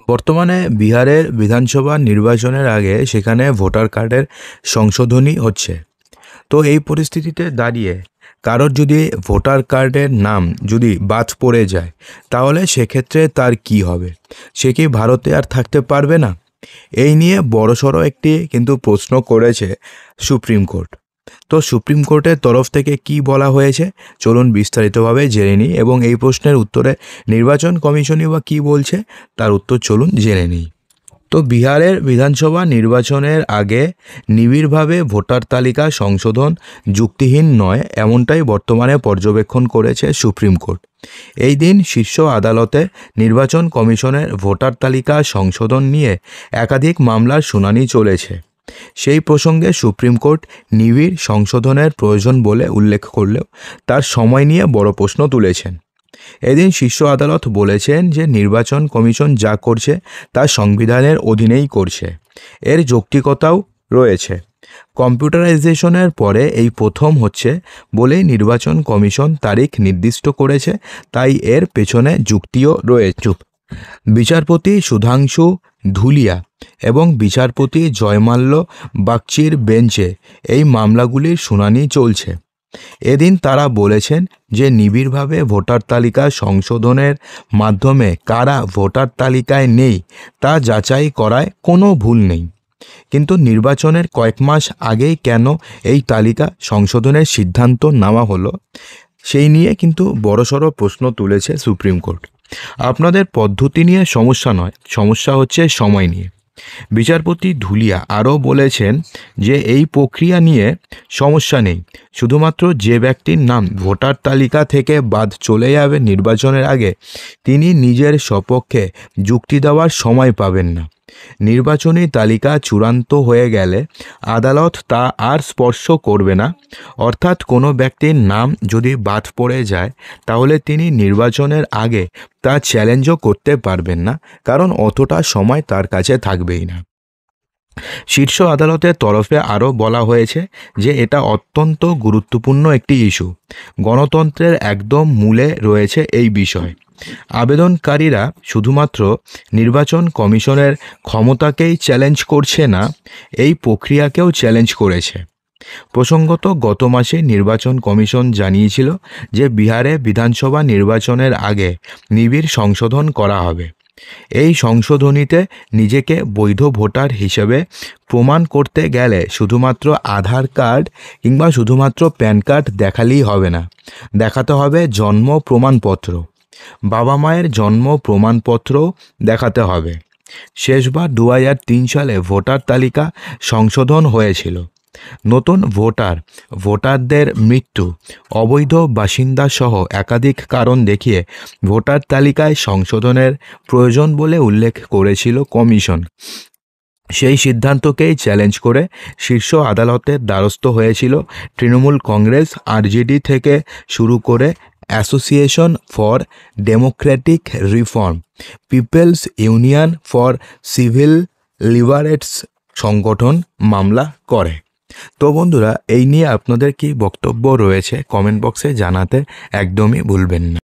বর্তমানে বিহারের বিধানসভা নির্বাচনের আগে সেখানে ভোটার কার্ডের সংশোধনী হচ্ছে। তো এই পরিস্থিতিতে দাঁড়িয়ে কারোর যদি ভোটার কার্ডের নাম যদি বাদ পড়ে যায়, তাহলে সেক্ষেত্রে তার কি হবে? সে কি ভারতে আর থাকতে পারবে না? এই নিয়ে বড়সড় একটি কিন্তু প্রশ্ন করেছে সুপ্রিম কোর্ট। তো সুপ্রিম কোর্টের তরফ থেকে কি বলা হয়েছে, চলুন বিস্তারিতভাবে জেনে নিই এবং এই প্রশ্নের উত্তরে নির্বাচন কমিশনই বা কী বলছে তার উত্তর চলুন জেনে নিই। তো বিহারের বিধানসভা নির্বাচনের আগে নিবিড়ভাবে ভোটার তালিকা সংশোধন যুক্তিহীন নয়, এমনটাই বর্তমানে পর্যবেক্ষণ করেছে সুপ্রিম কোর্ট। এই দিন শীর্ষ আদালতে নির্বাচন কমিশনের ভোটার তালিকা সংশোধন নিয়ে একাধিক মামলার শুনানি চলেছে। সেই প্রসঙ্গে সুপ্রিম কোর্ট নিবিড় সংশোধনের প্রয়োজন বলে উল্লেখ করলেও তার সময় নিয়ে বড় প্রশ্ন তুলেছেন। এদিন শীর্ষ আদালত বলেছেন যে নির্বাচন কমিশন যা করছে তা সংবিধানের অধীনেই করছে, এর যৌক্তিকতাও রয়েছে। কম্পিউটারাইজেশনের পরে এই প্রথম হচ্ছে বলেই নির্বাচন কমিশন তারিখ নির্দিষ্ট করেছে, তাই এর পেছনে যুক্তিও রয়েছে। বিচারপতি সুধাংশু ধুলিয়া এবং বিচারপতি জয়মাল্য বাগচির বেঞ্চে এই মামলাগুলির শুনানি চলছে। এদিন তারা বলেছেন যে নিবিড়ভাবে ভোটার তালিকা সংশোধনের মাধ্যমে কারা ভোটার তালিকায় নেই তা যাচাই করায় কোনো ভুল নেই, কিন্তু নির্বাচনের কয়েক মাস আগেই কেন এই তালিকা সংশোধনের সিদ্ধান্ত নেওয়া হলো সেই নিয়ে কিন্তু বড়সড় প্রশ্ন তুলেছে সুপ্রিম কোর্ট। আপনাদের পদ্ধতি নিয়ে সমস্যা নয়, সমস্যা হচ্ছে সময় নিয়ে। বিচারপতি ধুলিয়া আরও বলেছেন যে এই প্রক্রিয়া নিয়ে সমস্যা নেই, শুধুমাত্র যে ব্যক্তির নাম ভোটার তালিকা থেকে বাদ চলে যাবে নির্বাচনের আগে, তিনি নিজের সপক্ষে যুক্তি দেওয়ার সময় পাবেন না। নির্বাচনী তালিকা চূড়ান্ত হয়ে গেলে আদালত তা আর স্পর্শ করবে না, অর্থাৎ কোনো ব্যক্তির নাম যদি বাদ পড়ে যায় তাহলে তিনি নির্বাচনের আগে তা চ্যালেঞ্জও করতে পারবেন না, কারণ অতটা সময় তার কাছে থাকবেই না। শীর্ষ আদালতের তরফে আরও বলা হয়েছে যে এটা অত্যন্ত গুরুত্বপূর্ণ একটি ইস্যু, গণতন্ত্রের একদম মূলে রয়েছে এই বিষয়। আবেদনকারীরা শুধুমাত্র নির্বাচন কমিশনের ক্ষমতাকেই চ্যালেঞ্জ করছে না, এই প্রক্রিয়াকেও চ্যালেঞ্জ করেছে। প্রসঙ্গত গত মাসে নির্বাচন কমিশন জানিয়েছিল যে বিহারে বিধানসভা নির্বাচনের আগে নিবিড় সংশোধন করা হবে। এই সংশোধনীতে নিজেকে বৈধ ভোটার হিসেবে প্রমাণ করতে গেলে শুধুমাত্র আধার কার্ড কিংবা শুধুমাত্র প্যান কার্ড দেখালেই হবে না, দেখাতে হবে জন্ম প্রমাণপত্র, বাবা মায়ের জন্ম প্রমাণপত্র দেখাতে হবে। শেষবার 2003 সালে ভোটার তালিকা সংশোধন হয়েছিল। নতুন ভোটারদের মৃত্যু, অবৈধ বাসিন্দা সহ একাধিক কারণ দেখিয়ে ভোটার তালিকায় সংশোধনের প্রয়োজন বলে উল্লেখ করেছিল কমিশন। সেই সিদ্ধান্তকেই চ্যালেঞ্জ করে শীর্ষ আদালতের দ্বারস্থ হয়েছিল তৃণমূল কংগ্রেস, আরজেডি থেকে শুরু করে association for democratic reform, people's union for civil liberties সংগঠন মামলা করে। তো বন্ধুরা, এই নিয়ে আপনাদের কি বক্তব্য রয়েছে কমেন্ট বক্সে জানাতে একদমই ভুলবেন না।